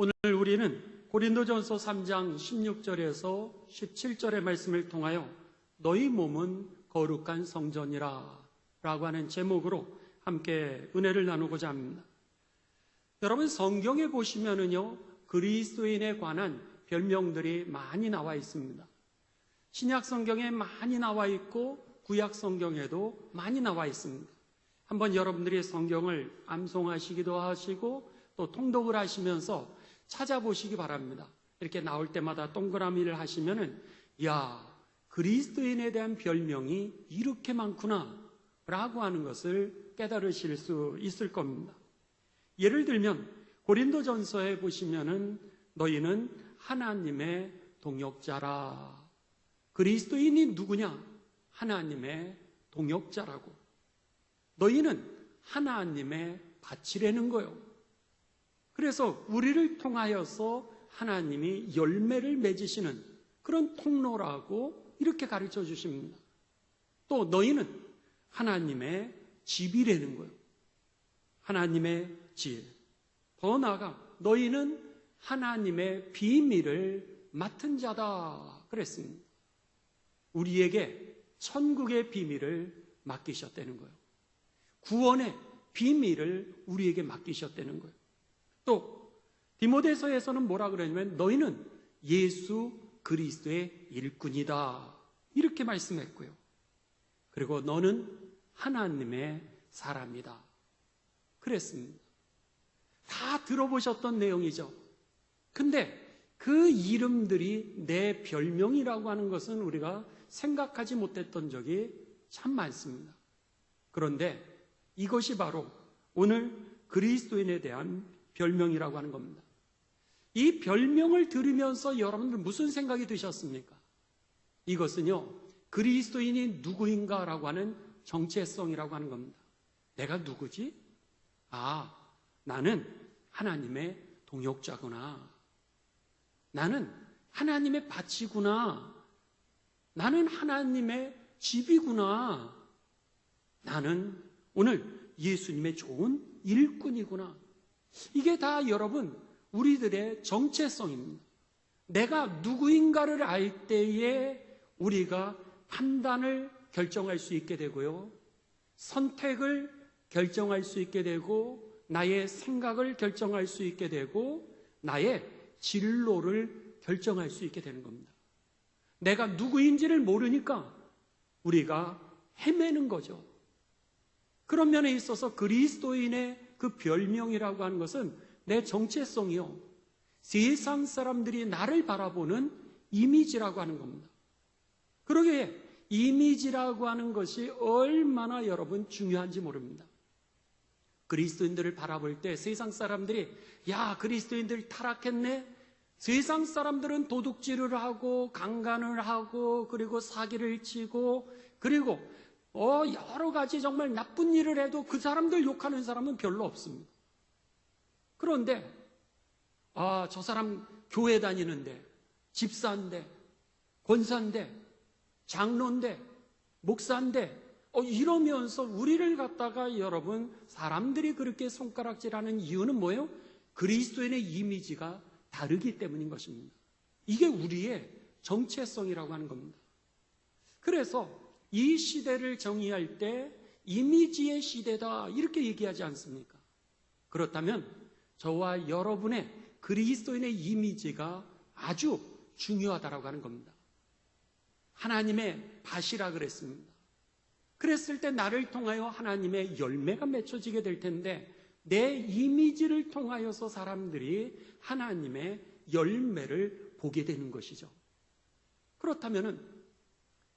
오늘 우리는 고린도전서 3장 16절에서 17절의 말씀을 통하여 너희 몸은 거룩한 성전이라 라고 하는 제목으로 함께 은혜를 나누고자 합니다. 여러분, 성경에 보시면은요, 그리스도인에 관한 별명들이 많이 나와 있습니다. 신약 성경에 많이 나와 있고 구약 성경에도 많이 나와 있습니다. 한번 여러분들이 성경을 암송하시기도 하시고 또 통독을 하시면서 찾아보시기 바랍니다. 이렇게 나올 때마다 동그라미를 하시면은, 야, 그리스도인에 대한 별명이 이렇게 많구나 라고 하는 것을 깨달으실 수 있을 겁니다. 예를 들면 고린도전서에 보시면은 너희는 하나님의 동역자라. 그리스도인이 누구냐? 하나님의 동역자라고. 너희는 하나님의 밭이라는 거요. 그래서 우리를 통하여서 하나님이 열매를 맺으시는 그런 통로라고 이렇게 가르쳐 주십니다. 또 너희는 하나님의 집이라는 거예요. 하나님의 집. 더 나아가 너희는 하나님의 비밀을 맡은 자다 그랬습니다. 우리에게 천국의 비밀을 맡기셨다는 거예요. 구원의 비밀을 우리에게 맡기셨다는 거예요. 또 디모데서에서는 뭐라 그러냐면 너희는 예수 그리스도의 일꾼이다 이렇게 말씀했고요. 그리고 너는 하나님의 사람이다 그랬습니다. 다 들어보셨던 내용이죠. 근데 그 이름들이 내 별명이라고 하는 것은 우리가 생각하지 못했던 적이 참 많습니다. 그런데 이것이 바로 오늘 그리스도인에 대한 별명이라고 하는 겁니다. 이 별명을 들으면서 여러분들 무슨 생각이 드셨습니까? 이것은요, 그리스도인이 누구인가라고 하는 정체성이라고 하는 겁니다. 내가 누구지? 아, 나는 하나님의 동역자구나. 나는 하나님의 밭이구나. 나는 하나님의 집이구나. 나는 오늘 예수님의 좋은 일꾼이구나. 이게 다 여러분 우리들의 정체성입니다. 내가 누구인가를 알 때에 우리가 판단을 결정할 수 있게 되고요, 선택을 결정할 수 있게 되고, 나의 생각을 결정할 수 있게 되고, 나의 진로를 결정할 수 있게 되는 겁니다. 내가 누구인지를 모르니까 우리가 헤매는 거죠. 그런 면에 있어서 그리스도인의 그 별명이라고 하는 것은 내 정체성이요, 세상 사람들이 나를 바라보는 이미지라고 하는 겁니다. 그러기에 이미지라고 하는 것이 얼마나 여러분 중요한지 모릅니다. 그리스도인들을 바라볼 때 세상 사람들이 야, 그리스도인들 타락했네. 세상 사람들은 도둑질을 하고 강간을 하고 그리고 사기를 치고 그리고 여러 가지 정말 나쁜 일을 해도 그 사람들 욕하는 사람은 별로 없습니다. 그런데 저 사람 교회 다니는데, 집사인데, 권사인데, 장로인데, 목사인데 이러면서 우리를 갖다가 여러분 사람들이 그렇게 손가락질하는 이유는 뭐예요? 그리스도인의 이미지가 다르기 때문인 것입니다. 이게 우리의 정체성이라고 하는 겁니다. 그래서 이 시대를 정의할 때 이미지의 시대다 이렇게 얘기하지 않습니까? 그렇다면 저와 여러분의 그리스도인의 이미지가 아주 중요하다라고 하는 겁니다. 하나님의 밭이라 그랬습니다. 그랬을 때 나를 통하여 하나님의 열매가 맺혀지게 될 텐데 내 이미지를 통하여서 사람들이 하나님의 열매를 보게 되는 것이죠. 그렇다면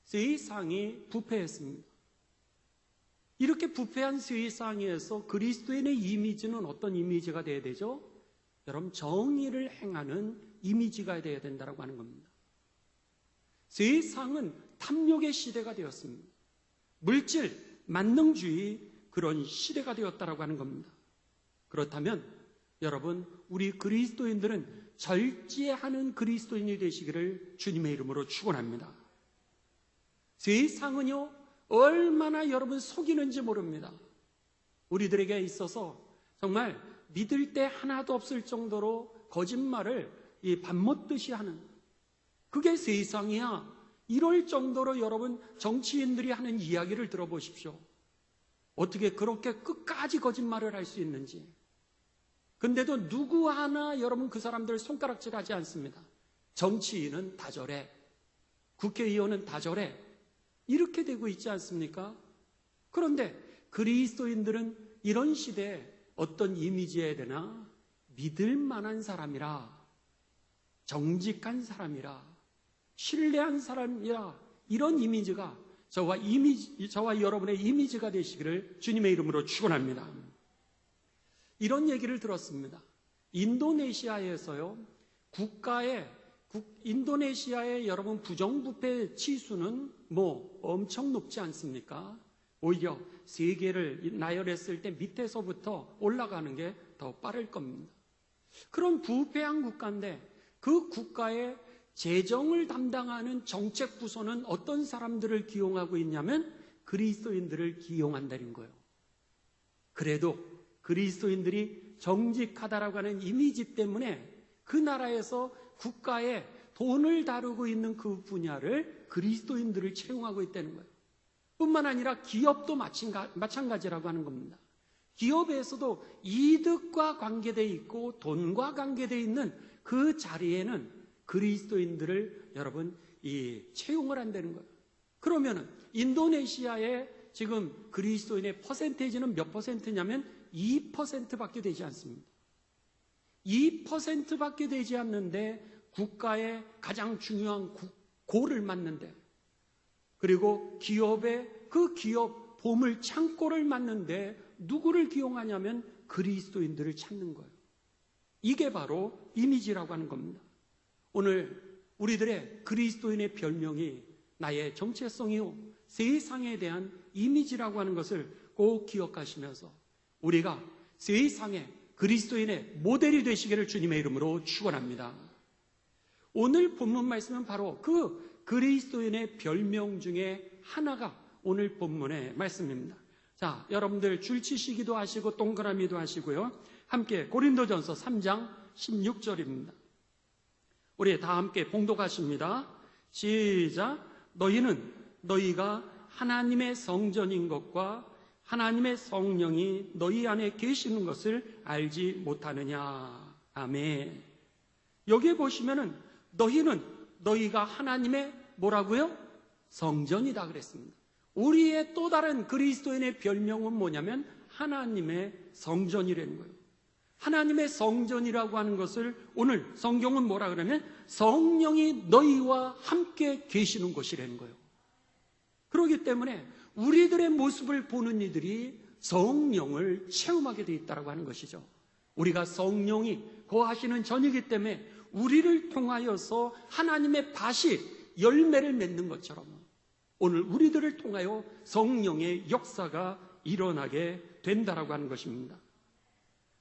세상이 부패했습니다. 이렇게 부패한 세상에서 그리스도인의 이미지는 어떤 이미지가 되어야 되죠? 여러분, 정의를 행하는 이미지가 되어야 된다고 하는 겁니다. 세상은 탐욕의 시대가 되었습니다. 물질, 만능주의 그런 시대가 되었다고 하는 겁니다. 그렇다면 여러분, 우리 그리스도인들은 절제하는 그리스도인이 되시기를 주님의 이름으로 축원합니다. 세상은요, 얼마나 여러분 속이는지 모릅니다. 우리들에게 있어서 정말 믿을 때 하나도 없을 정도로 거짓말을 밥 먹듯이 하는, 그게 세상이야. 이럴 정도로 여러분 정치인들이 하는 이야기를 들어보십시오. 어떻게 그렇게 끝까지 거짓말을 할 수 있는지. 근데도 누구 하나 여러분 그 사람들 손가락질하지 않습니다. 정치인은 다 저래, 국회의원은 다 저래, 이렇게 되고 있지 않습니까? 그런데 그리스도인들은 이런 시대에 어떤 이미지에 되나 믿을 만한 사람이라, 정직한 사람이라, 신뢰한 사람이라, 이런 이미지가 저와 여러분의 이미지가 되시기를 주님의 이름으로 축원합니다. 이런 얘기를 들었습니다. 인도네시아에서요, 인도네시아의 여러분 부정부패 지수는 엄청 높지 않습니까? 오히려 세계를 나열했을 때 밑에서부터 올라가는 게 더 빠를 겁니다. 그런 부패한 국가인데 그 국가의 재정을 담당하는 정책부서는 어떤 사람들을 기용하고 있냐면 그리스도인들을 기용한다는 거예요. 그래도 그리스도인들이 정직하다라고 하는 이미지 때문에 그 나라에서 국가에 돈을 다루고 있는 그 분야를 그리스도인들을 채용하고 있다는 거예요. 뿐만 아니라 기업도 마찬가지라고 하는 겁니다. 기업에서도 이득과 관계되어 있고 돈과 관계되어 있는 그 자리에는 그리스도인들을 여러분 채용을 한다는 거예요. 그러면은 인도네시아의 지금 그리스도인의 퍼센테이지는 몇 퍼센트냐면 2%밖에 되지 않습니다. 2%밖에 되지 않는데 국가의 가장 중요한 고를 맡는데, 그리고 기업의 그 기업 보물 창고를 맡는데 누구를 기용하냐면 그리스도인들을 찾는 거예요. 이게 바로 이미지라고 하는 겁니다. 오늘 우리들의 그리스도인의 별명이 나의 정체성이요, 세상에 대한 이미지라고 하는 것을 꼭 기억하시면서 우리가 세상에 그리스도인의 모델이 되시기를 주님의 이름으로 축원합니다. 오늘 본문 말씀은 바로 그 그리스도인의 별명 중에 하나가 오늘 본문의 말씀입니다. 자, 여러분들 줄치시기도 하시고 동그라미도 하시고요. 함께 고린도전서 3장 16절입니다. 우리 다 함께 봉독하십니다. 시작. 너희는 너희가 하나님의 성전인 것과 하나님의 성령이 너희 안에 계시는 것을 알지 못하느냐. 아멘. 여기에 보시면은 너희는 너희가 하나님의 뭐라고요? 성전이다 그랬습니다. 우리의 또 다른 그리스도인의 별명은 뭐냐면 하나님의 성전이라는 거예요. 하나님의 성전이라고 하는 것을 오늘 성경은 뭐라 그러면 성령이 너희와 함께 계시는 곳이라는 거예요. 그렇기 때문에 우리들의 모습을 보는 이들이 성령을 체험하게 되어 있다고 하는 것이죠. 우리가 성령이 거하시는 전이기 때문에 우리를 통하여서 하나님의 밭이 열매를 맺는 것처럼 오늘 우리들을 통하여 성령의 역사가 일어나게 된다라고 하는 것입니다.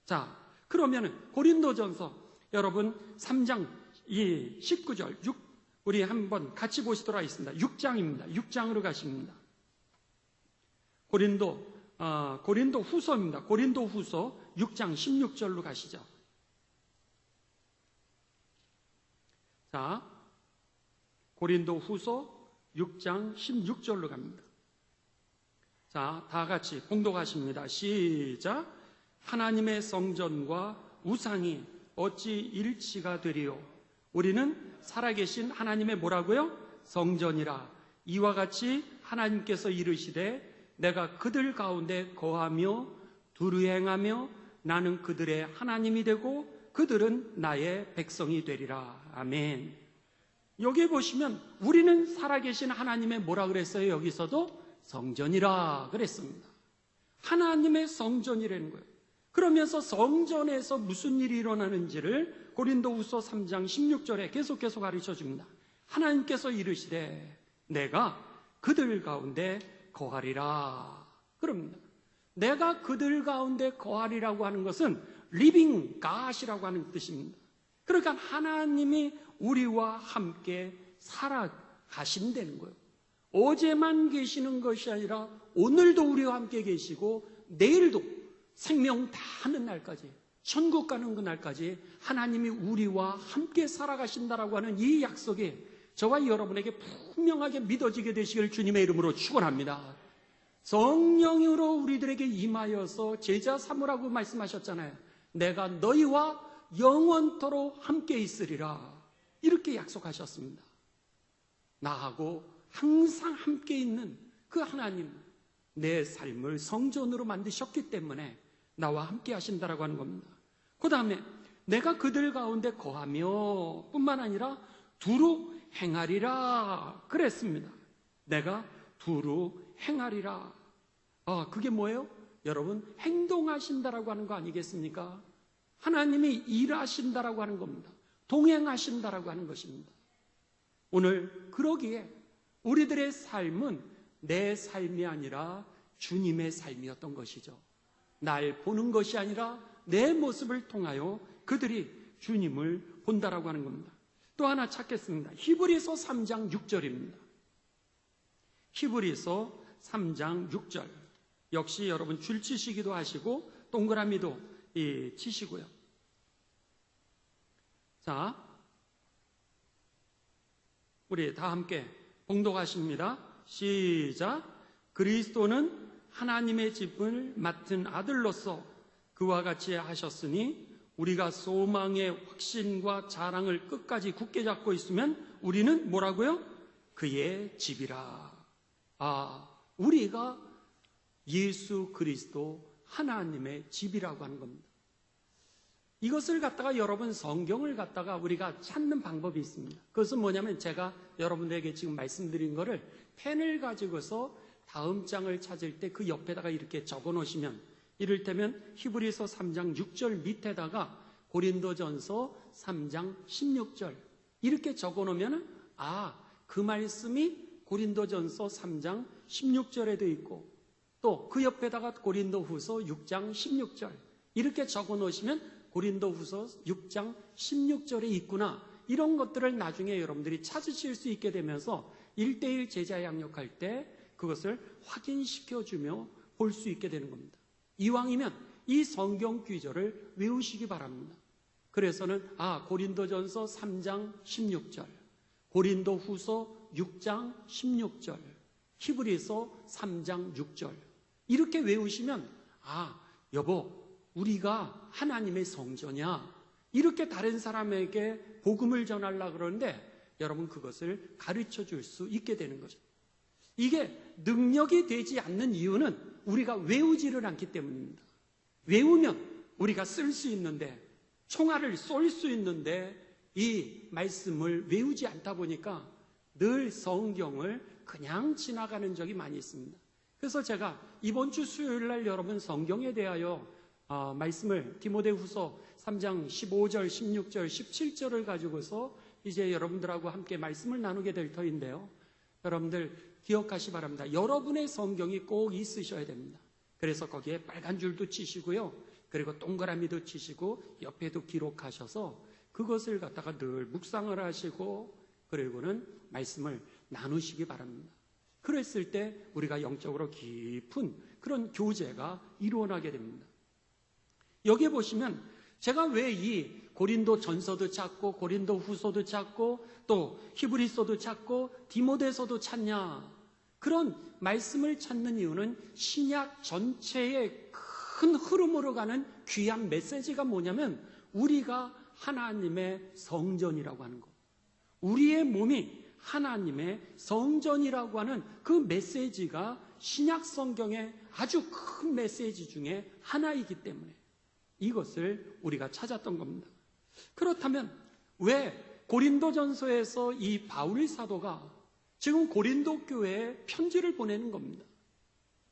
자, 그러면은 고린도전서 여러분 3장 19절 우리 한번 같이 보시도록 하겠습니다. 6장입니다. 6장으로 가십니다. 고린도 후서입니다. 고린도 후서 6장 16절로 가시죠. 자, 고린도 후서 6장 16절로 갑니다. 자, 다 같이 봉독하십니다. 시작. 하나님의 성전과 우상이 어찌 일치가 되리요? 우리는 살아계신 하나님의 뭐라고요? 성전이라. 이와 같이 하나님께서 이르시되 내가 그들 가운데 거하며 두루 행하며 나는 그들의 하나님이 되고 그들은 나의 백성이 되리라. 아멘. 여기 보시면 우리는 살아계신 하나님의 뭐라 그랬어요? 여기서도 성전이라 그랬습니다. 하나님의 성전이라는 거예요. 그러면서 성전에서 무슨 일이 일어나는지를 고린도후서 3장 16절에 계속 가르쳐 줍니다. 하나님께서 이르시되 내가 그들 가운데 거하리라. 그럽니다. 내가 그들 가운데 거하리라고 하는 것은 living God이라고 하는 뜻입니다. 그러니까 하나님이 우리와 함께 살아가신다는 거예요. 어제만 계시는 것이 아니라 오늘도 우리와 함께 계시고 내일도 생명 다하는 날까지 천국 가는 그날까지 하나님이 우리와 함께 살아가신다라고 하는 이 약속이 저와 여러분에게 분명하게 믿어지게 되시길 주님의 이름으로 축원합니다. 성령으로 우리들에게 임하여서 제자 삼으라고 말씀하셨잖아요. 내가 너희와 영원토록 함께 있으리라. 이렇게 약속하셨습니다. 나하고 항상 함께 있는 그 하나님, 내 삶을 성전으로 만드셨기 때문에 나와 함께 하신다라고 하는 겁니다. 그 다음에 내가 그들 가운데 거하며 뿐만 아니라 두루 행하리라 그랬습니다. 내가 두루 행하리라. 그게 뭐예요? 여러분, 행동하신다라고 하는 거 아니겠습니까? 하나님이 일하신다라고 하는 겁니다. 동행하신다라고 하는 것입니다. 오늘 그러기에 우리들의 삶은 내 삶이 아니라 주님의 삶이었던 것이죠. 날 보는 것이 아니라 내 모습을 통하여 그들이 주님을 본다라고 하는 겁니다. 또 하나 찾겠습니다. 히브리서 3장 6절입니다. 히브리서 3장 6절. 역시 여러분 줄 치시기도 하시고 동그라미도 치시고요. 자, 우리 다 함께 봉독하십니다. 시작. 그리스도는 하나님의 집을 맡은 아들로서 그와 같이 하셨으니 우리가 소망의 확신과 자랑을 끝까지 굳게 잡고 있으면 우리는 뭐라고요? 그의 집이라. 우리가 예수 그리스도 하나님의 집이라고 하는 겁니다. 이것을 갖다가 여러분 성경을 갖다가 우리가 찾는 방법이 있습니다. 그것은 뭐냐면 제가 여러분들에게 지금 말씀드린 거를 펜을 가지고서 다음 장을 찾을 때 그 옆에다가 이렇게 적어 놓으시면 이를테면 히브리서 3장 6절 밑에다가 고린도전서 3장 16절 이렇게 적어 놓으면 그 말씀이 고린도전서 3장 16절에도 있고 또 그 옆에다가 고린도후서 6장 16절 이렇게 적어 놓으시면 고린도후서 6장 16절에 있구나. 이런 것들을 나중에 여러분들이 찾으실 수 있게 되면서 1:1 제자 양육할 때 그것을 확인시켜주며 볼 수 있게 되는 겁니다. 이왕이면 이 성경 구절을 외우시기 바랍니다. 그래서는 고린도전서 3장 16절, 고린도후서 6장 16절, 히브리서 3장 6절 이렇게 외우시면 여보 우리가 하나님의 성전이야. 이렇게 다른 사람에게 복음을 전하려고 그러는데 여러분 그것을 가르쳐 줄 수 있게 되는 거죠. 이게 능력이 되지 않는 이유는 우리가 외우지를 않기 때문입니다. 외우면 우리가 쓸 수 있는데 총알을 쏠 수 있는데 이 말씀을 외우지 않다 보니까 늘 성경을 그냥 지나가는 적이 많이 있습니다. 그래서 제가 이번 주 수요일 날 여러분 성경에 대하여 말씀을 디모데후서 3장 15절, 16절, 17절을 가지고서 이제 여러분들하고 함께 말씀을 나누게 될 터인데요. 여러분들 기억하시 바랍니다. 여러분의 성경이 꼭 있으셔야 됩니다. 그래서 거기에 빨간 줄도 치시고요. 그리고 동그라미도 치시고 옆에도 기록하셔서 그것을 갖다가 늘 묵상을 하시고 그리고는 말씀을 나누시기 바랍니다. 그랬을 때 우리가 영적으로 깊은 그런 교제가 이루어나게 됩니다. 여기에 보시면 제가 왜 이 고린도 전서도 찾고 고린도 후서도 찾고 또 히브리서도 찾고 디모데서도 찾냐 그런 말씀을 찾는 이유는 신약 전체의 큰 흐름으로 가는 귀한 메시지가 뭐냐면 우리가 하나님의 성전이라고 하는 것, 우리의 몸이 하나님의 성전이라고 하는 그 메시지가 신약 성경의 아주 큰 메시지 중에 하나이기 때문에 이것을 우리가 찾았던 겁니다. 그렇다면 왜 고린도전서에서 이 바울 사도가 지금 고린도 교회에 편지를 보내는 겁니다.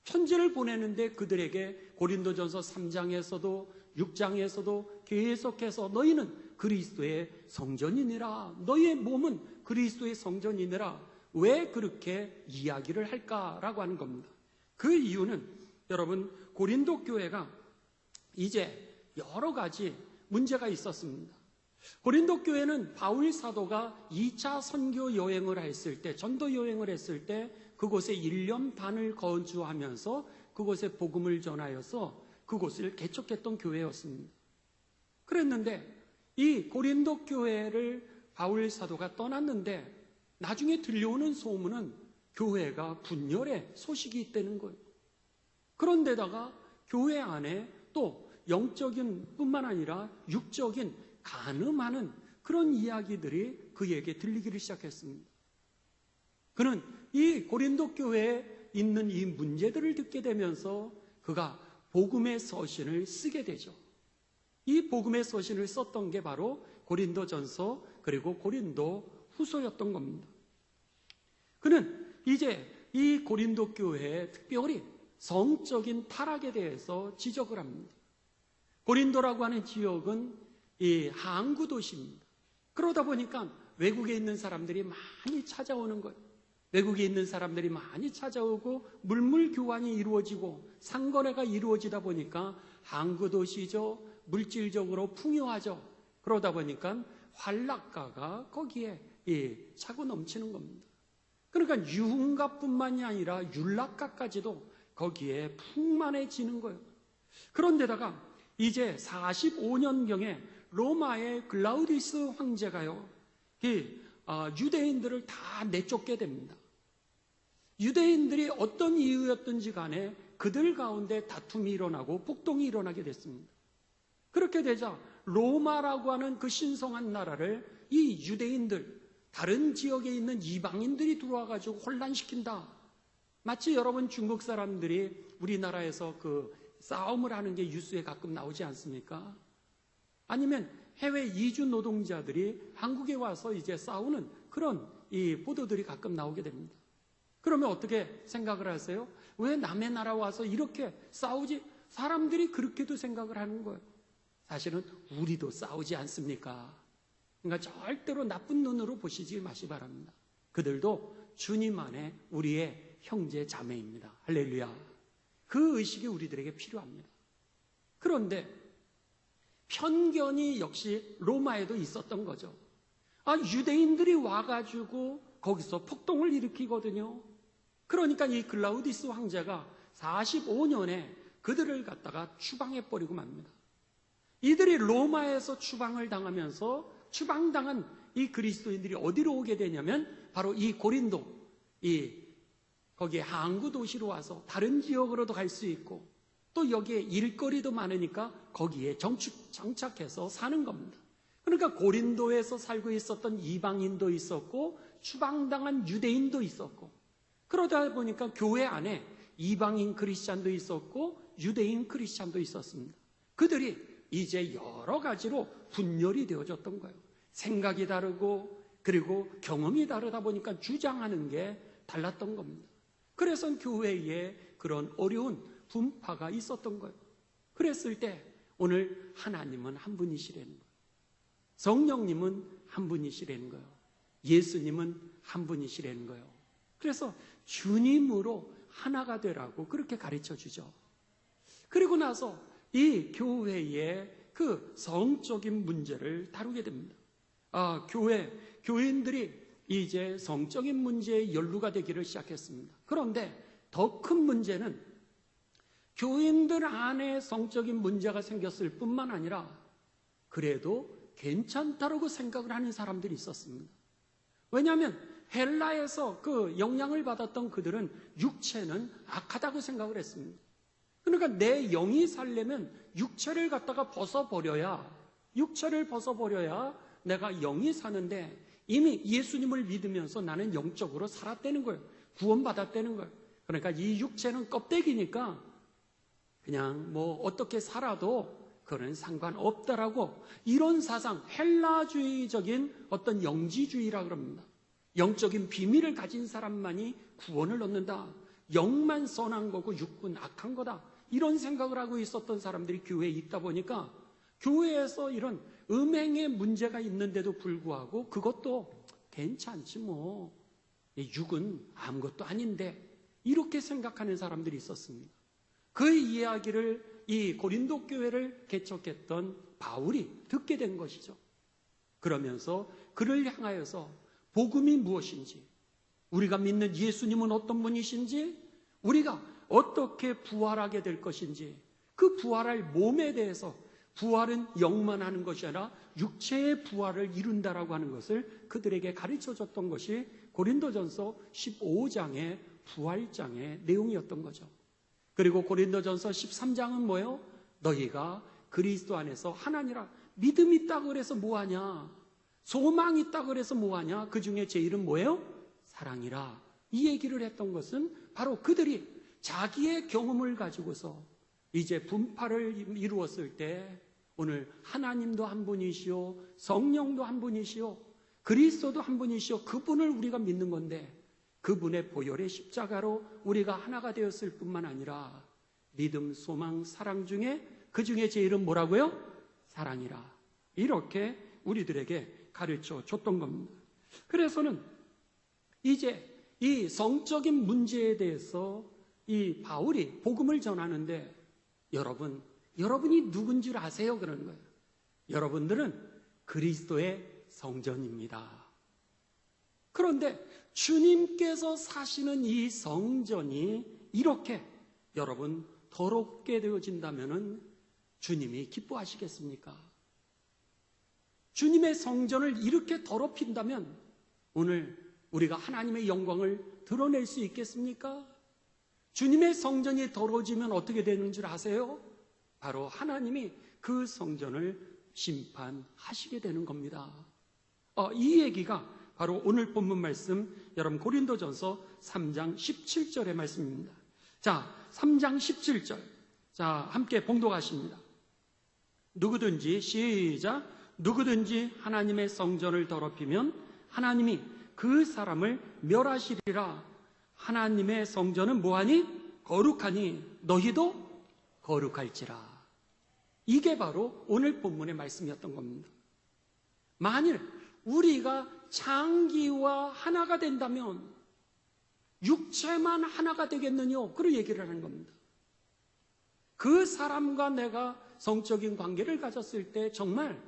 편지를 보내는데 그들에게 고린도전서 3장에서도 6장에서도 계속해서 너희는 그리스도의 성전이니라, 너희의 몸은 그리스도의 성전이니라 왜 그렇게 이야기를 할까라고 하는 겁니다. 그 이유는 여러분 고린도 교회가 이제 여러 가지 문제가 있었습니다. 고린도 교회는 바울 사도가 2차 선교 여행을 했을 때, 전도 여행을 했을 때 그곳에 1년 반을 거주하면서 그곳에 복음을 전하여서 그곳을 개척했던 교회였습니다. 그랬는데 이 고린도 교회를 바울 사도가 떠났는데 나중에 들려오는 소문은 교회가 분열의 소식이 있다는 거예요. 그런데다가 교회 안에 또 영적인 뿐만 아니라 육적인 간음하는 그런 이야기들이 그에게 들리기를 시작했습니다. 그는 이 고린도 교회에 있는 이 문제들을 듣게 되면서 그가 복음의 서신을 쓰게 되죠. 이 복음의 서신을 썼던 게 바로 고린도전서 그리고 고린도 후서였던 겁니다. 그는 이제 이 고린도 교회에 특별히 성적인 타락에 대해서 지적을 합니다. 고린도라고 하는 지역은 이 항구 도시입니다. 그러다 보니까 외국에 있는 사람들이 많이 찾아오는 거예요. 외국에 있는 사람들이 많이 찾아오고 물물 교환이 이루어지고 상거래가 이루어지다 보니까 항구 도시죠. 물질적으로 풍요하죠. 그러다 보니까 환락가가 거기에 차고 넘치는 겁니다. 그러니까 유흥가뿐만이 아니라 율락가까지도 거기에 풍만해지는 거예요. 그런데다가 이제 45년경에 로마의 글라우디스 황제가요, 유대인들을 다 내쫓게 됩니다. 유대인들이 어떤 이유였든지 간에 그들 가운데 다툼이 일어나고 폭동이 일어나게 됐습니다. 그렇게 되자 로마라고 하는 그 신성한 나라를 이 유대인들, 다른 지역에 있는 이방인들이 들어와가지고 혼란시킨다. 마치 여러분 중국 사람들이 우리나라에서 그 싸움을 하는 게 뉴스에 가끔 나오지 않습니까? 아니면 해외 이주 노동자들이 한국에 와서 이제 싸우는 그런 이 보도들이 가끔 나오게 됩니다. 그러면 어떻게 생각을 하세요? 왜 남의 나라 와서 이렇게 싸우지? 사람들이 그렇게도 생각을 하는 거예요. 사실은 우리도 싸우지 않습니까? 그러니까 절대로 나쁜 눈으로 보시지 마시 바랍니다. 그들도 주님 안에 우리의 형제 자매입니다. 할렐루야. 그 의식이 우리들에게 필요합니다. 그런데 편견이 역시 로마에도 있었던 거죠. 유대인들이 와가지고 거기서 폭동을 일으키거든요. 그러니까 이 글라우디스 황제가 45년에 그들을 갖다가 추방해버리고 맙니다. 이들이 로마에서 추방을 당하면서 추방당한 이 그리스도인들이 어디로 오게 되냐면 바로 이 고린도, 거기에 항구 도시로 와서 다른 지역으로도 갈 수 있고 또 여기에 일거리도 많으니까 거기에 정착해서 사는 겁니다. 그러니까 고린도에서 살고 있었던 이방인도 있었고 추방당한 유대인도 있었고 그러다 보니까 교회 안에 이방인 크리스찬도 있었고 유대인 크리스찬도 있었습니다. 그들이 이제 여러 가지로 분열이 되어졌던 거예요. 생각이 다르고 그리고 경험이 다르다 보니까 주장하는 게 달랐던 겁니다. 그래서 교회에 그런 어려운 분파가 있었던 거예요. 그랬을 때 오늘 하나님은 한 분이시라는 거예요. 성령님은 한 분이시라는 거예요. 예수님은 한 분이시라는 거예요. 그래서 주님으로 하나가 되라고 그렇게 가르쳐 주죠. 그리고 나서 이 교회의 그 성적인 문제를 다루게 됩니다. 교인들이 이제 성적인 문제에 연루가 되기를 시작했습니다. 그런데 더 큰 문제는 교인들 안에 성적인 문제가 생겼을 뿐만 아니라 그래도 괜찮다라고 생각을 하는 사람들이 있었습니다. 왜냐하면 헬라에서 그 영향을 받았던 그들은 육체는 악하다고 생각을 했습니다. 그러니까 내 영이 살려면 육체를 갖다가 벗어버려야 내가 영이 사는데 이미 예수님을 믿으면서 나는 영적으로 살았다는 거예요. 구원받았다는 거예요. 그러니까 이 육체는 껍데기니까 그냥 뭐 어떻게 살아도 그건 상관없다라고 이런 사상, 헬라주의적인 어떤 영지주의라 그럽니다. 영적인 비밀을 가진 사람만이 구원을 얻는다. 영만 선한 거고 육은 악한 거다. 이런 생각을 하고 있었던 사람들이 교회에 있다 보니까 교회에서 이런 음행의 문제가 있는데도 불구하고 그것도 괜찮지 뭐. 육은 아무것도 아닌데 이렇게 생각하는 사람들이 있었습니다. 그 이야기를 이 고린도 교회를 개척했던 바울이 듣게 된 것이죠. 그러면서 그를 향하여서 복음이 무엇인지, 우리가 믿는 예수님은 어떤 분이신지, 우리가 어떻게 부활하게 될 것인지, 그 부활할 몸에 대해서 부활은 영만 하는 것이 아니라 육체의 부활을 이룬다라고 하는 것을 그들에게 가르쳐줬던 것이 고린도전서 15장의 부활장의 내용이었던 거죠. 그리고 고린도전서 13장은 뭐예요? 너희가 그리스도 안에서 하나니라. 믿음 있다고 그래서 뭐하냐? 소망 있다고 그래서 뭐하냐? 그 중에 제일은 뭐예요? 사랑이라. 이 얘기를 했던 것은 바로 그들이 자기의 경험을 가지고서 이제 분파를 이루었을 때 오늘 하나님도 한 분이시오, 성령도 한 분이시오, 그리스도도 한 분이시오. 그분을 우리가 믿는 건데 그분의 보혈의 십자가로 우리가 하나가 되었을 뿐만 아니라 믿음, 소망, 사랑 중에 그 중에 제일은 뭐라고요? 사랑이라. 이렇게 우리들에게 가르쳐 줬던 겁니다. 그래서는 이제 이 성적인 문제에 대해서 이 바울이 복음을 전하는데 여러분이 누군지 아세요? 그러는 거예요. 여러분들은 그리스도의 성전입니다. 그런데 주님께서 사시는 이 성전이 이렇게 여러분 더럽게 되어진다면 주님이 기뻐하시겠습니까? 주님의 성전을 이렇게 더럽힌다면 오늘 우리가 하나님의 영광을 드러낼 수 있겠습니까? 주님의 성전이 더러워지면 어떻게 되는 줄 아세요? 바로 하나님이 그 성전을 심판하시게 되는 겁니다. 이 얘기가 바로 오늘 본문 말씀 여러분 고린도전서 3장 17절의 말씀입니다. 자, 3장 17절. 자, 함께 봉독하십니다. 누구든지 시작. 누구든지 하나님의 성전을 더럽히면 하나님이 그 사람을 멸하시리라. 하나님의 성전은 뭐하니? 거룩하니 너희도 거룩할지라. 이게 바로 오늘 본문의 말씀이었던 겁니다. 만일 우리가 장기와 하나가 된다면 육체만 하나가 되겠느냐? 그런 얘기를 하는 겁니다. 그 사람과 내가 성적인 관계를 가졌을 때 정말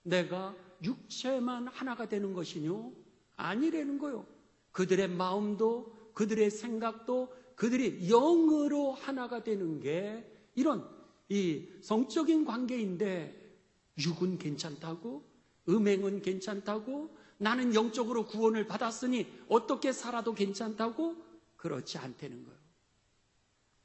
내가 육체만 하나가 되는 것이뇨? 아니라는 거요. 그들의 마음도 그들의 생각도 그들이 영으로 하나가 되는 게 이런 이 성적인 관계인데 육은 괜찮다고? 음행은 괜찮다고? 나는 영적으로 구원을 받았으니 어떻게 살아도 괜찮다고? 그렇지 않다는 거예요.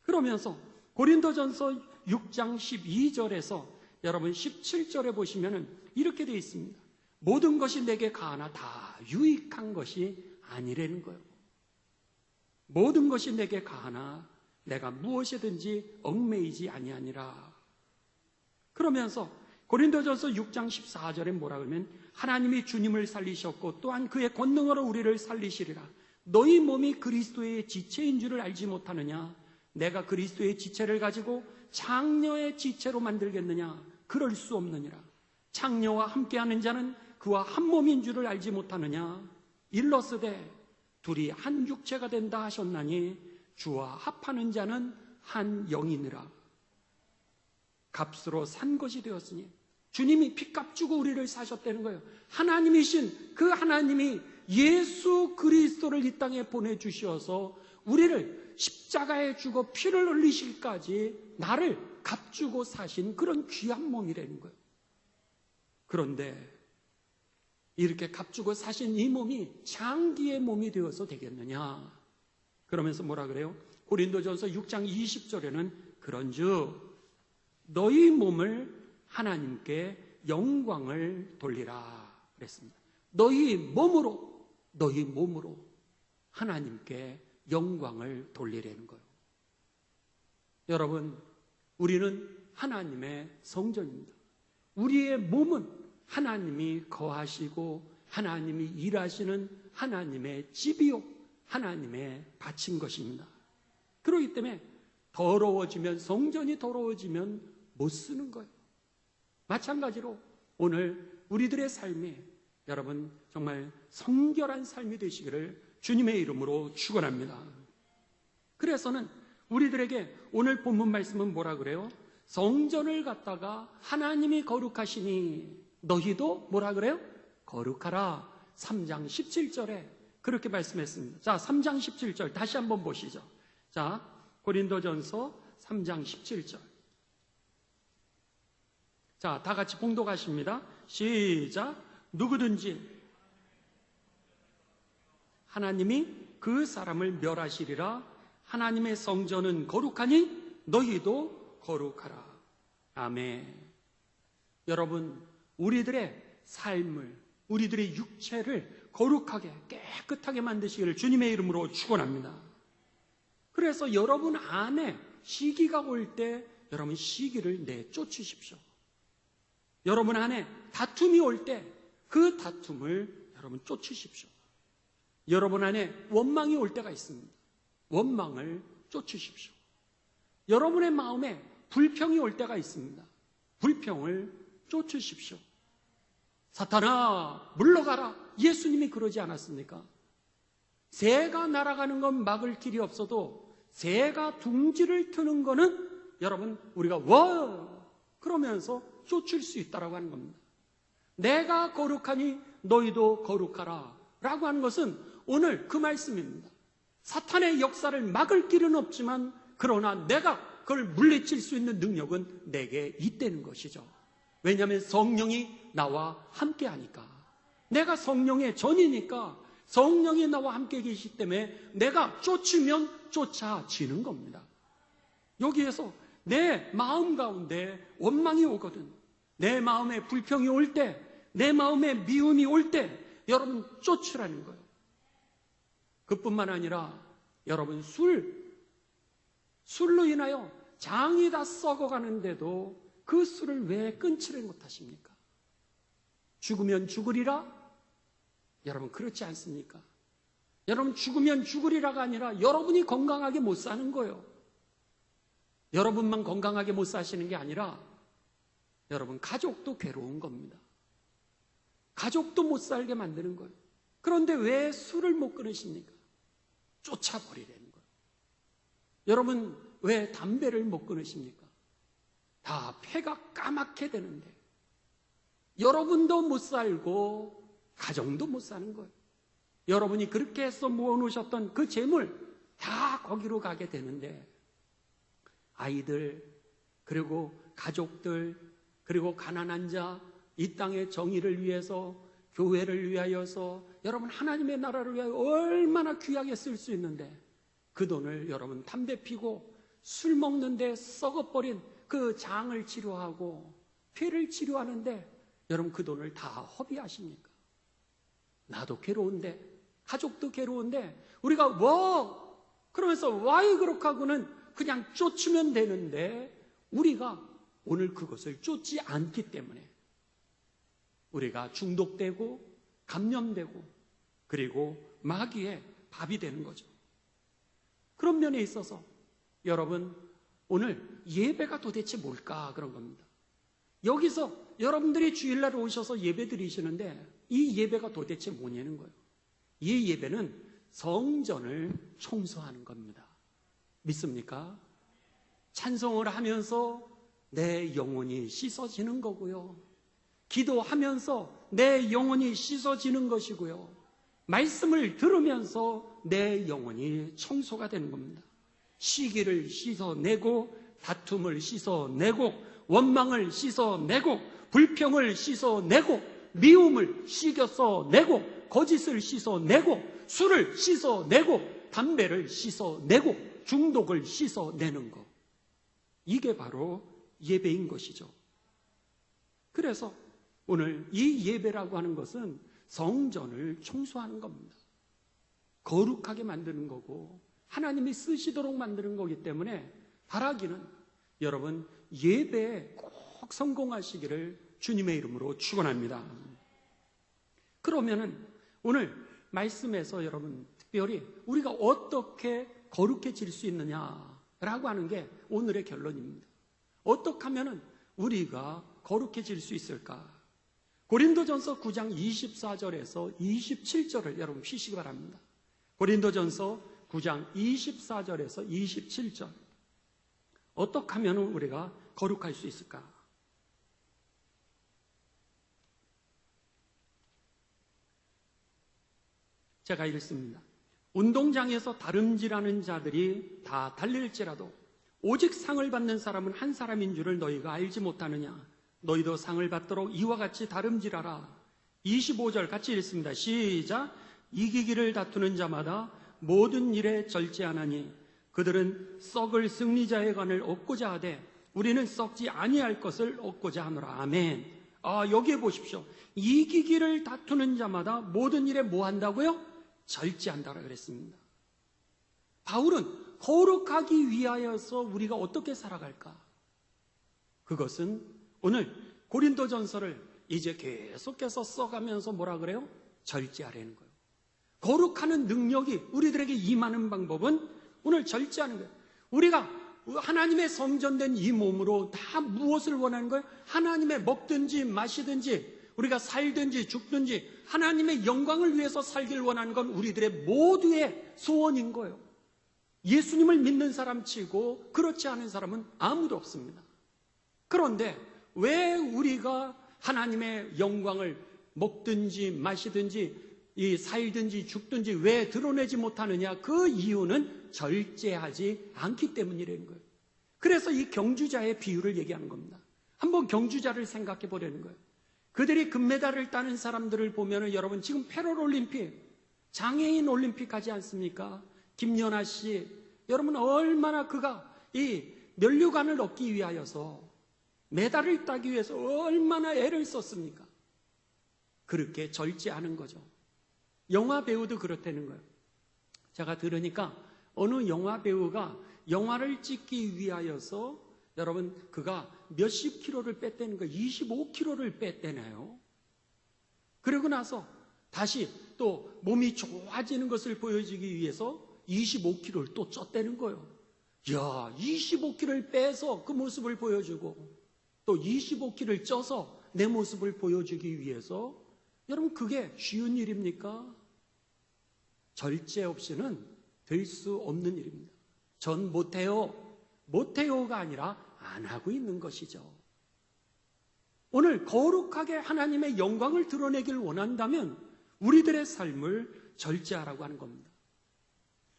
그러면서 고린도전서 6장 12절에서 여러분 17절에 보시면은 이렇게 되어 있습니다. 모든 것이 내게 가하나 다 유익한 것이 아니라는 거예요. 모든 것이 내게 가하나 내가 무엇이든지 얽매이지 아니하니라. 그러면서 고린도전서 6장 14절에 뭐라 그러면 하나님이 주님을 살리셨고 또한 그의 권능으로 우리를 살리시리라. 너희 몸이 그리스도의 지체인 줄을 알지 못하느냐? 내가 그리스도의 지체를 가지고 장녀의 지체로 만들겠느냐? 그럴 수 없느니라. 장녀와 함께하는 자는 그와 한 몸인 줄을 알지 못하느냐? 일러스되 둘이 한 육체가 된다 하셨나니 주와 합하는 자는 한 영이니라. 값으로 산 것이 되었으니 주님이 핏값 주고 우리를 사셨다는 거예요. 하나님이신 그 하나님이 예수 그리스도를 이 땅에 보내주셔서 우리를 십자가에 주고 피를 흘리실까지 나를 값주고 사신 그런 귀한 몸이라는 거예요. 그런데 이렇게 값주고 사신 이 몸이 장기의 몸이 되어서 되겠느냐? 그러면서 뭐라 그래요? 고린도전서 6장 20절에는 그런즉 너희 몸을 하나님께 영광을 돌리라 그랬습니다. 너희 몸으로 하나님께 영광을 돌리라는 거예요. 여러분, 우리는 하나님의 성전입니다. 우리의 몸은 하나님이 거하시고 하나님이 일하시는 하나님의 집이요 하나님의 바친 것입니다. 그렇기 때문에 더러워지면 성전이 더러워지면 못 쓰는 거예요. 마찬가지로 오늘 우리들의 삶이 여러분 정말 성결한 삶이 되시기를 주님의 이름으로 축원합니다. 그래서는 우리들에게 오늘 본문 말씀은 뭐라 그래요? 성전을 갖다가 하나님이 거룩하시니 너희도 뭐라 그래요? 거룩하라. 3장 17절에 그렇게 말씀했습니다. 자, 3장 17절 다시 한번 보시죠. 자, 고린도전서 3장 17절. 자, 다 같이 봉독하십니다. 시작. 누구든지 하나님이 그 사람을 멸하시리라. 하나님의 성전은 거룩하니 너희도 거룩하라. 아멘. 여러분, 우리들의 삶을, 우리들의 육체를 거룩하게 깨끗하게 만드시기를 주님의 이름으로 축원합니다. 그래서 여러분 안에 시기가 올 때 여러분 시기를 내쫓으십시오. 여러분 안에 다툼이 올 때 그 다툼을 여러분 쫓으십시오. 여러분 안에 원망이 올 때가 있습니다. 원망을 쫓으십시오. 여러분의 마음에 불평이 올 때가 있습니다. 불평을 쫓으십시오. 사탄아 물러가라. 예수님이 그러지 않았습니까? 새가 날아가는 건 막을 길이 없어도 새가 둥지를 트는 거는 여러분 우리가 와 그러면서 쫓을 수 있다라고 하는 겁니다. 내가 거룩하니 너희도 거룩하라 라고 하는 것은 오늘 그 말씀입니다. 사탄의 역사를 막을 길은 없지만 그러나 내가 그걸 물리칠 수 있는 능력은 내게 있다는 것이죠. 왜냐하면 성령이 나와 함께 하니까. 내가 성령의 전이니까 성령이 나와 함께 계시기 때문에 내가 쫓으면 쫓아지는 겁니다. 여기에서 내 마음 가운데 원망이 오거든. 내 마음에 불평이 올 때, 내 마음에 미움이 올 때 여러분 쫓으라는 거예요. 그뿐만 아니라 여러분 술로 인하여 장이 다 썩어가는데도 그 술을 왜 끊지를 못하십니까? 죽으면 죽으리라? 여러분 그렇지 않습니까? 여러분 죽으면 죽으리라가 아니라 여러분이 건강하게 못 사는 거예요. 여러분만 건강하게 못 사시는 게 아니라 여러분 가족도 괴로운 겁니다. 가족도 못 살게 만드는 거예요. 그런데 왜 술을 못 끊으십니까? 쫓아버리라는 거예요. 여러분 왜 담배를 못 끊으십니까? 다 폐가 까맣게 되는데 여러분도 못 살고 가정도 못 사는 거예요. 여러분이 그렇게 해서 모아놓으셨던 그 재물 다 거기로 가게 되는데 아이들 그리고 가족들 그리고 가난한 자 이 땅의 정의를 위해서 교회를 위하여서 여러분 하나님의 나라를 위하여 얼마나 귀하게 쓸 수 있는데 그 돈을 여러분 담배 피고 술 먹는데 썩어버린 그 장을 치료하고 폐를 치료하는데 여러분 그 돈을 다 허비하십니까? 나도 괴로운데 가족도 괴로운데 우리가 뭐 그러면서 와이 그렇게하고는 그냥 쫓으면 되는데 우리가 오늘 그것을 쫓지 않기 때문에 우리가 중독되고 감염되고 그리고 마귀의 밥이 되는 거죠. 그런 면에 있어서 여러분 오늘 예배가 도대체 뭘까 그런 겁니다. 여기서 여러분들이 주일날 오셔서 예배 드리시는데 이 예배가 도대체 뭐냐는 거예요. 이 예배는 성전을 청소하는 겁니다. 믿습니까? 찬송을 하면서 내 영혼이 씻어지는 거고요. 기도하면서 내 영혼이 씻어지는 것이고요. 말씀을 들으면서 내 영혼이 청소가 되는 겁니다. 시기를 씻어내고 다툼을 씻어내고 원망을 씻어내고 불평을 씻어내고 미움을 씻어내고 거짓을 씻어내고 술을 씻어내고 담배를 씻어내고 중독을 씻어내는 것. 이게 바로 예배인 것이죠. 그래서 오늘 이 예배라고 하는 것은 성전을 청소하는 겁니다. 거룩하게 만드는 거고 하나님이 쓰시도록 만드는 거기 때문에 바라기는 여러분 예배에 꼭 성공하시기를 주님의 이름으로 축원합니다. 그러면은 오늘 말씀에서 여러분 특별히 우리가 어떻게 거룩해질 수 있느냐라고 하는 게 오늘의 결론입니다. 어떻게 하면은 우리가 거룩해질 수 있을까? 고린도전서 9장 24절에서 27절을 여러분 피시기 바랍니다. 고린도전서 9장 24절에서 27절. 어떻게 하면 우리가 거룩할 수 있을까? 제가 읽습니다. 운동장에서 다름질하는 자들이 다 달릴지라도 오직 상을 받는 사람은 한 사람인 줄을 너희가 알지 못하느냐? 너희도 상을 받도록 이와 같이 다름질하라. 25절 같이 읽습니다. 시작. 이기기를 다투는 자마다 모든 일에 절제하나니 그들은 썩을 승리자의 관을 얻고자 하되 우리는 썩지 아니할 것을 얻고자 하노라. 아멘. 여기에 보십시오. 이기기를 다투는 자마다 모든 일에 뭐 한다고요? 절제한다라 그랬습니다. 바울은 거룩하기 위하여서 우리가 어떻게 살아갈까? 그것은 오늘 고린도전서를 이제 계속해서 써가면서 뭐라 그래요? 절제하라는 거예요. 거룩하는 능력이 우리들에게 임하는 방법은 오늘 절제하는 거예요. 우리가 하나님의 성전된 이 몸으로 다 무엇을 원하는 거예요? 하나님의 먹든지 마시든지 우리가 살든지 죽든지 하나님의 영광을 위해서 살길 원하는 건 우리들의 모두의 소원인 거예요. 예수님을 믿는 사람 치고 그렇지 않은 사람은 아무도 없습니다. 그런데 왜 우리가 하나님의 영광을 먹든지 마시든지 살든지 죽든지 왜 드러내지 못하느냐? 그 이유는 절제하지 않기 때문이라는 거예요. 그래서 이 경주자의 비유를 얘기하는 겁니다. 한번 경주자를 생각해 보려는 거예요. 그들이 금메달을 따는 사람들을 보면은 여러분 지금 패럴올림픽, 장애인 올림픽 하지 않습니까? 김연아 씨, 여러분 얼마나 그가 이 면류관을 얻기 위하여서 메달을 따기 위해서 얼마나 애를 썼습니까? 그렇게 절제하는 거죠. 영화 배우도 그렇다는 거예요. 제가 들으니까 어느 영화 배우가 영화를 찍기 위하여서 여러분 그가 몇십 킬로를 뺐다는 거예요. 25킬로를 뺐다네요. 그러고 나서 다시 또 몸이 좋아지는 것을 보여주기 위해서 25킬로를 또 쪘다는 거예요. 야, 25킬로를 빼서 그 모습을 보여주고 또 25킬로를 쪄서 내 모습을 보여주기 위해서 여러분 그게 쉬운 일입니까? 절제 없이는 될 수 없는 일입니다. 전 못해요. 못해요가 아니라 안 하고 있는 것이죠. 오늘 거룩하게 하나님의 영광을 드러내길 원한다면 우리들의 삶을 절제하라고 하는 겁니다.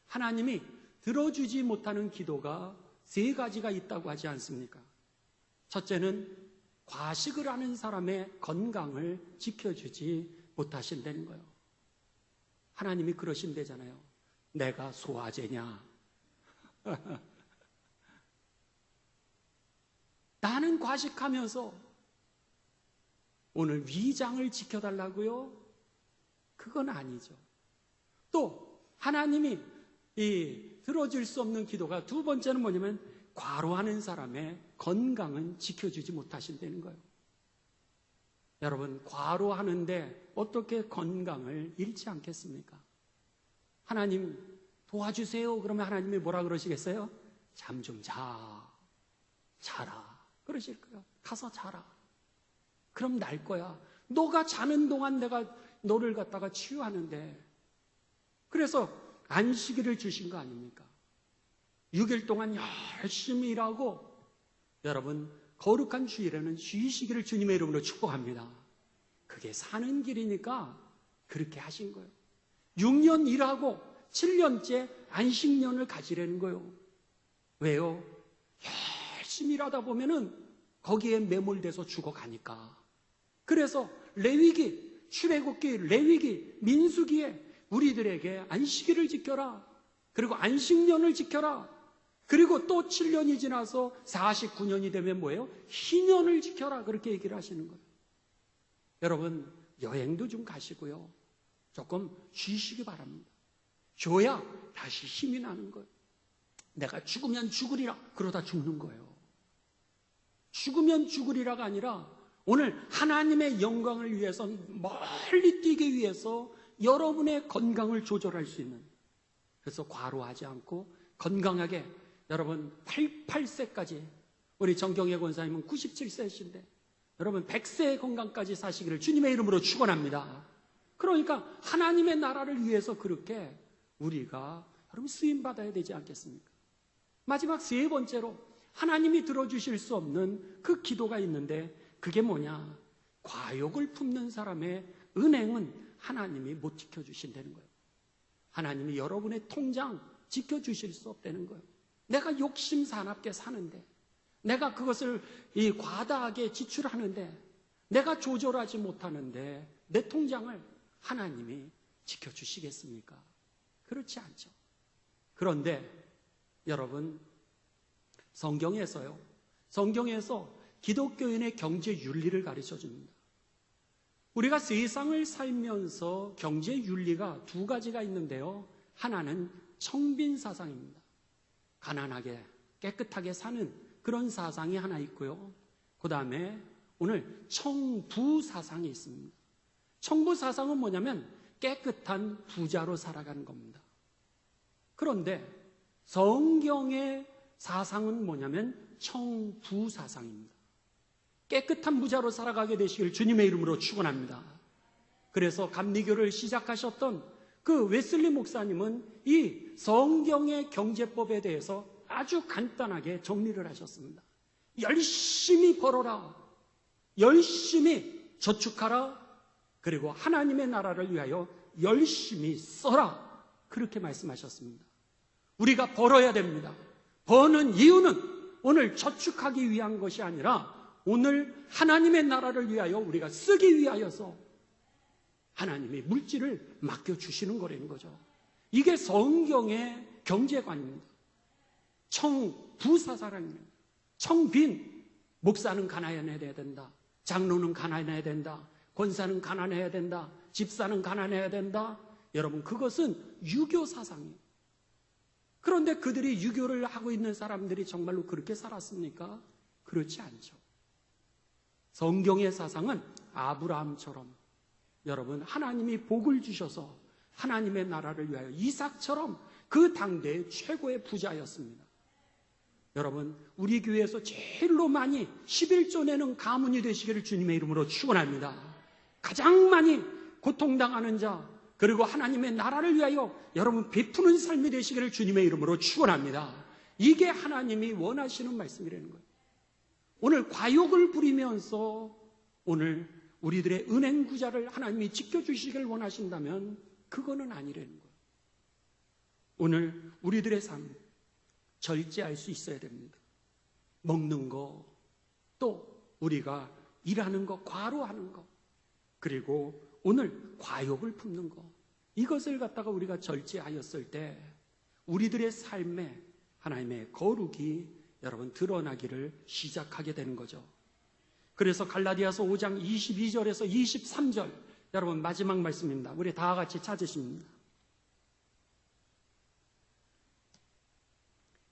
하나님이 들어주지 못하는 기도가 3가지가 있다고 하지 않습니까? 첫째는 과식을 하는 사람의 건강을 지켜주지 못하신다는 거예요. 하나님이 그러신대잖아요. 내가 소화제냐? 나는 과식하면서 오늘 위장을 지켜달라고요? 그건 아니죠. 또 하나님이 들어줄 수 없는 기도가 두 번째는 뭐냐면 과로하는 사람의 건강은 지켜주지 못하신다는 거예요. 여러분 과로하는데 어떻게 건강을 잃지 않겠습니까? 하나님 도와주세요. 그러면 하나님이 뭐라 그러시겠어요? 잠 좀 자라 그러실 거예요. 가서 자라. 그럼 날 거야. 너가 자는 동안 내가 너를 갖다가 치유하는데. 그래서 안식일을 주신 거 아닙니까? 6일 동안 열심히 일하고 여러분 거룩한 주일에는 쉬시기를 주님의 이름으로 축복합니다. 그게 사는 길이니까 그렇게 하신 거예요. 6년 일하고 7년째 안식년을 가지려는 거예요. 왜요? 열심히 일하다 보면은 거기에 매몰돼서 죽어가니까. 그래서 레위기, 출애굽기, 레위기, 민수기에 우리들에게 안식일을 지켜라. 그리고 안식년을 지켜라. 그리고 또 7년이 지나서 49년이 되면 뭐예요? 희년을 지켜라. 그렇게 얘기를 하시는 거예요. 여러분 여행도 좀 가시고요. 조금 쉬시기 바랍니다. 줘야 다시 힘이 나는 거예요. 내가 죽으면 죽으리라. 그러다 죽는 거예요. 죽으면 죽으리라가 아니라 오늘 하나님의 영광을 위해서 멀리 뛰기 위해서 여러분의 건강을 조절할 수 있는, 그래서 과로하지 않고 건강하게 여러분 88세까지, 우리 정경혜 권사님은 97세이신데 여러분 100세의 건강까지 사시기를 주님의 이름으로 축원합니다. 그러니까 하나님의 나라를 위해서 그렇게 우리가 여러분 쓰임받아야 되지 않겠습니까? 마지막 3번째로 하나님이 들어주실 수 없는 그 기도가 있는데 그게 뭐냐? 과욕을 품는 사람의 은행은 하나님이 못 지켜주신다는 거예요. 하나님이 여러분의 통장 지켜주실 수 없다는 거예요. 내가 욕심 사납게 사는데, 내가 그것을 과다하게 지출하는데, 내가 조절하지 못하는데 내 통장을 하나님이 지켜주시겠습니까? 그렇지 않죠. 그런데 여러분, 성경에서 기독교인의 경제 윤리를 가르쳐 줍니다. 우리가 세상을 살면서 경제 윤리가 두 가지가 있는데요. 하나는 청빈 사상입니다. 가난하게 깨끗하게 사는 그런 사상이 하나 있고요. 그 다음에 오늘 청부 사상이 있습니다. 청부 사상은 뭐냐면 깨끗한 부자로 살아가는 겁니다. 그런데 성경의 사상은 뭐냐면 청부 사상입니다. 깨끗한 부자로 살아가게 되시길 주님의 이름으로 축원합니다. 그래서 감리교를 시작하셨던 그 웨슬리 목사님은 이 성경의 경제법에 대해서 아주 간단하게 정리를 하셨습니다. 열심히 벌어라, 열심히 저축하라, 그리고 하나님의 나라를 위하여 열심히 써라, 그렇게 말씀하셨습니다. 우리가 벌어야 됩니다. 버는 이유는 오늘 저축하기 위한 것이 아니라 오늘 하나님의 나라를 위하여 우리가 쓰기 위하여서 하나님이 물질을 맡겨주시는 거라는 거죠. 이게 성경의 경제관입니다. 청부사사랑입니다. 청빈, 목사는 가난해야 된다, 장로는 가난해야 된다, 권사는 가난해야 된다, 집사는 가난해야 된다. 여러분, 그것은 유교 사상이에요. 그런데 그들이 유교를 하고 있는 사람들이 정말로 그렇게 살았습니까? 그렇지 않죠. 성경의 사상은 아브라함처럼 여러분, 하나님이 복을 주셔서 하나님의 나라를 위하여 이삭처럼 그 당대의 최고의 부자였습니다. 여러분, 우리 교회에서 제일로 많이 11조 내는 가문이 되시기를 주님의 이름으로 축원합니다. 가장 많이 고통당하는 자, 그리고 하나님의 나라를 위하여 여러분 베푸는 삶이 되시기를 주님의 이름으로 축원합니다. 이게 하나님이 원하시는 말씀이라는 거예요. 오늘 과욕을 부리면서 오늘 우리들의 은행 구자를 하나님이 지켜주시길 원하신다면 그거는 아니라는 거예요. 오늘 우리들의 삶 절제할 수 있어야 됩니다. 먹는 거, 또 우리가 일하는 거, 과로하는 거, 그리고 오늘 과욕을 품는 거, 이것을 갖다가 우리가 절제하였을 때 우리들의 삶에 하나님의 거룩이 여러분 드러나기를 시작하게 되는 거죠. 그래서 갈라디아서 5장 22절에서 23절, 여러분 마지막 말씀입니다. 우리 다 같이 찾으십니다.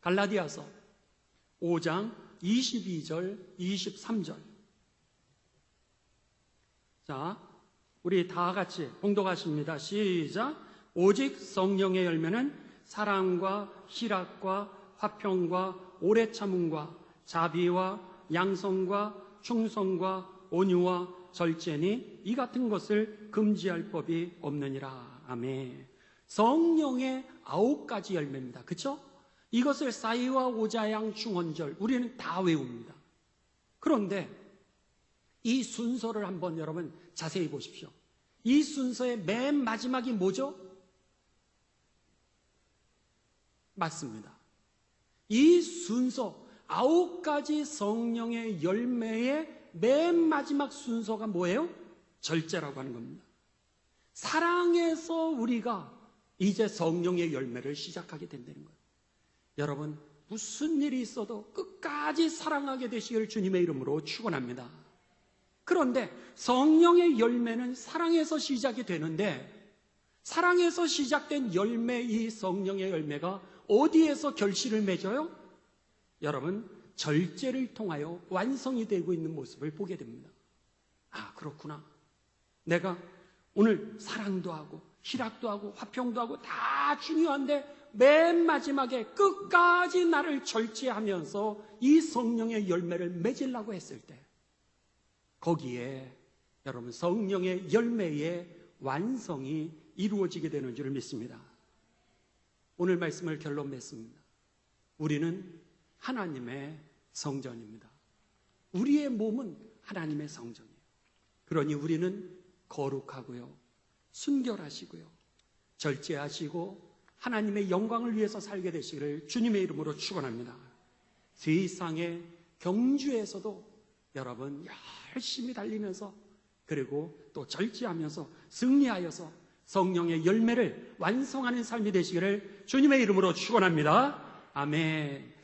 갈라디아서 5장 22절 23절. 자, 우리 다 같이 봉독하십니다. 시작. 오직 성령의 열매는 사랑과 희락과 화평과 오래 참음과 자비와 양성과 충성과 온유와 절제니 이 같은 것을 금지할 법이 없느니라. 아멘. 성령의 9가지 열매입니다. 그렇죠? 이것을 사이와 오자양 중언절 우리는 다 외웁니다. 그런데 이 순서를 한번 여러분 자세히 보십시오. 이 순서의 맨 마지막이 뭐죠? 맞습니다. 이 순서 9가지 성령의 열매의 맨 마지막 순서가 뭐예요? 절제라고 하는 겁니다. 사랑에서 우리가 이제 성령의 열매를 시작하게 된다는 거예요. 여러분, 무슨 일이 있어도 끝까지 사랑하게 되시기를 주님의 이름으로 축원합니다. 그런데 성령의 열매는 사랑에서 시작이 되는데, 사랑에서 시작된 열매, 이 성령의 열매가 어디에서 결실을 맺어요? 여러분, 절제를 통하여 완성이 되고 있는 모습을 보게 됩니다. 아, 그렇구나. 내가 오늘 사랑도 하고 희락도 하고 화평도 하고 다 중요한데 맨 마지막에 끝까지 나를 절제하면서 이 성령의 열매를 맺으려고 했을 때 거기에 여러분 성령의 열매의 완성이 이루어지게 되는 줄 믿습니다. 오늘 말씀을 결론 맺습니다. 우리는 하나님의 성전입니다. 우리의 몸은 하나님의 성전이에요. 그러니 우리는 거룩하고요, 순결하시고요, 절제하시고 하나님의 영광을 위해서 살게 되시기를 주님의 이름으로 축원합니다. 세상에 경주에서도 여러분 열심히 달리면서 그리고 또 절제하면서 승리하여서 성령의 열매를 완성하는 삶이 되시기를 주님의 이름으로 축원합니다. 아멘.